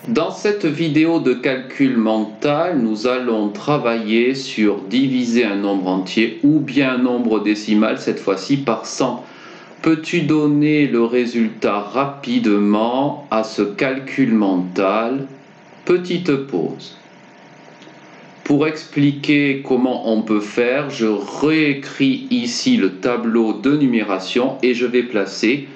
Dans cette vidéo de calcul mental, nous allons travailler sur diviser un nombre entier ou bien un nombre décimal, cette fois-ci par 100. Peux-tu donner le résultat rapidement à ce calcul mental? Petite pause. Pour expliquer comment on peut faire, je réécris ici le tableau de numération et je vais placer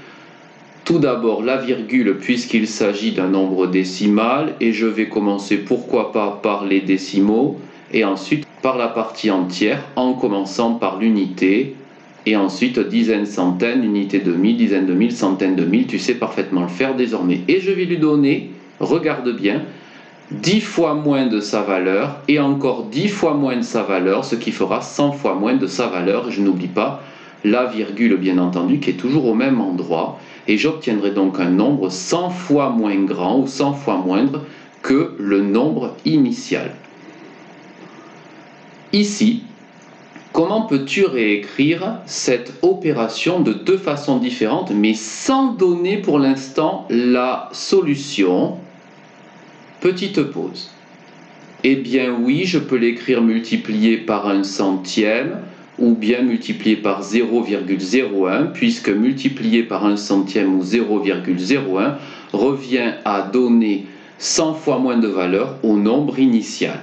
tout d'abord la virgule puisqu'il s'agit d'un nombre décimal et je vais commencer pourquoi pas par les décimaux et ensuite par la partie entière en commençant par l'unité et ensuite dizaines, centaines, unités de mille, dizaines de mille, centaines de mille, tu sais parfaitement le faire désormais. Et je vais lui donner, regarde bien, 10 fois moins de sa valeur et encore 10 fois moins de sa valeur, ce qui fera 100 fois moins de sa valeur. Et je n'oublie pas la virgule bien entendu qui est toujours au même endroit. Et j'obtiendrai donc un nombre 100 fois moins grand ou 100 fois moindre que le nombre initial. Ici, comment peux-tu réécrire cette opération de deux façons différentes, mais sans donner pour l'instant la solution? Petite pause. Eh bien oui, je peux l'écrire multiplié par un centième, ou bien multiplié par 0,01, puisque multiplié par un centième ou 0,01 revient à donner 100 fois moins de valeur au nombre initial.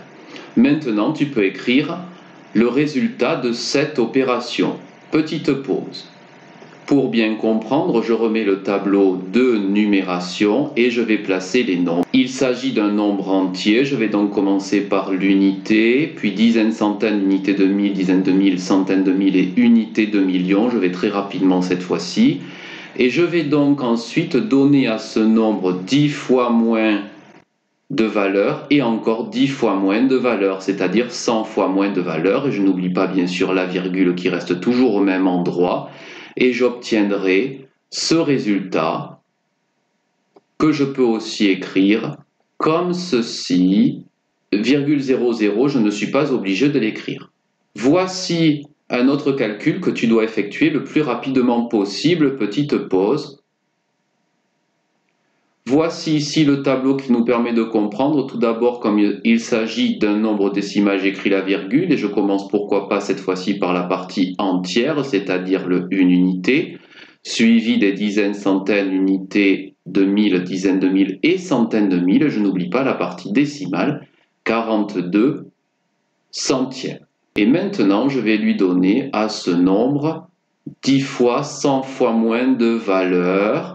Maintenant, tu peux écrire le résultat de cette opération. Petite pause. Pour bien comprendre, je remets le tableau de numération et je vais placer les nombres. Il s'agit d'un nombre entier, je vais donc commencer par l'unité, puis dizaines, centaines, unités de mille, dizaines de mille, centaines de mille et unités de millions. Je vais très rapidement cette fois-ci. Et je vais donc ensuite donner à ce nombre 10 fois moins de valeur et encore 10 fois moins de valeur, c'est-à-dire 100 fois moins de valeur. Et je n'oublie pas bien sûr la virgule qui reste toujours au même endroit. Et j'obtiendrai ce résultat que je peux aussi écrire comme ceci, virgule 00, je ne suis pas obligé de l'écrire. Voici un autre calcul que tu dois effectuer le plus rapidement possible, petite pause. Voici ici le tableau qui nous permet de comprendre. Tout d'abord, comme il s'agit d'un nombre décimal, j'écris la virgule et je commence pourquoi pas cette fois-ci par la partie entière, c'est-à-dire une unité, suivi des dizaines, centaines, unités de mille, dizaines de mille et centaines de mille. Je n'oublie pas la partie décimale, 42 centièmes. Et maintenant, je vais lui donner à ce nombre 10 fois, 100 fois moins de valeur.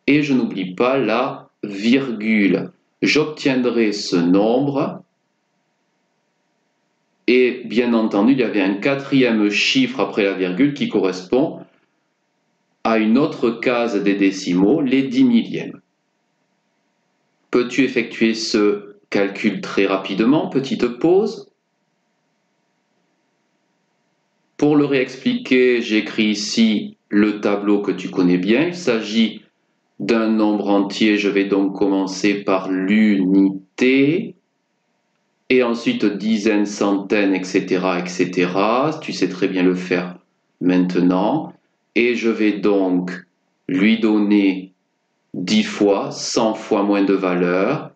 Et je n'oublie pas la virgule. J'obtiendrai ce nombre. Et bien entendu, il y avait un quatrième chiffre après la virgule qui correspond à une autre case des décimaux, les 10 millièmes. Peux-tu effectuer ce calcul très rapidement? Petite pause. Pour le réexpliquer, j'écris ici le tableau que tu connais bien. Il s'agit d'un nombre entier, je vais donc commencer par l'unité, et ensuite dizaines, centaines, etc., etc. Tu sais très bien le faire maintenant. Et je vais donc lui donner 10 fois, 100 fois moins de valeur.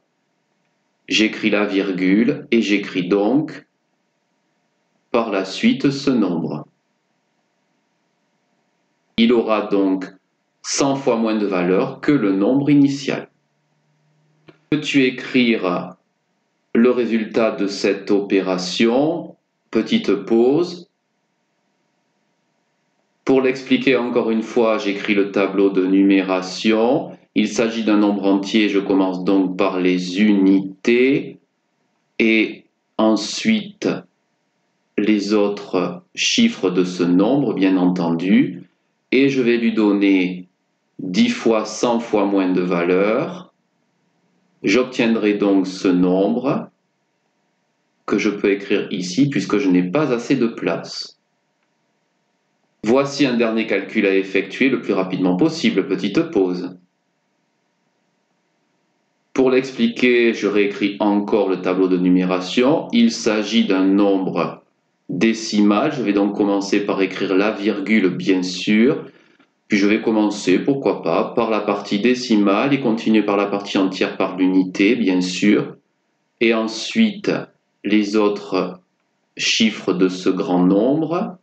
J'écris la virgule et j'écris donc par la suite ce nombre. Il aura donc 100 fois moins de valeur que le nombre initial. Peux-tu écrire le résultat de cette opération? Petite pause. Pour l'expliquer encore une fois, j'écris le tableau de numération. Il s'agit d'un nombre entier, je commence donc par les unités et ensuite les autres chiffres de ce nombre, bien entendu. Et je vais lui donner 10 fois, 100 fois moins de valeur. J'obtiendrai donc ce nombre que je peux écrire ici puisque je n'ai pas assez de place. Voici un dernier calcul à effectuer le plus rapidement possible. Petite pause. Pour l'expliquer, je réécris encore le tableau de numération. Il s'agit d'un nombre décimal. Je vais donc commencer par écrire la virgule, bien sûr. Puis je vais commencer, pourquoi pas, par la partie décimale et continuer par la partie entière par l'unité, bien sûr. Et ensuite, les autres chiffres de ce grand nombre.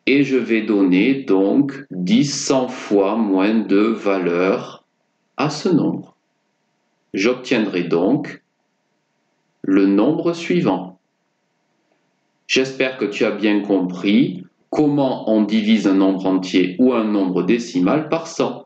Et je vais donner donc 10 100 fois moins de valeur à ce nombre. J'obtiendrai donc le nombre suivant. J'espère que tu as bien compris comment on divise un nombre entier ou un nombre décimal par 100.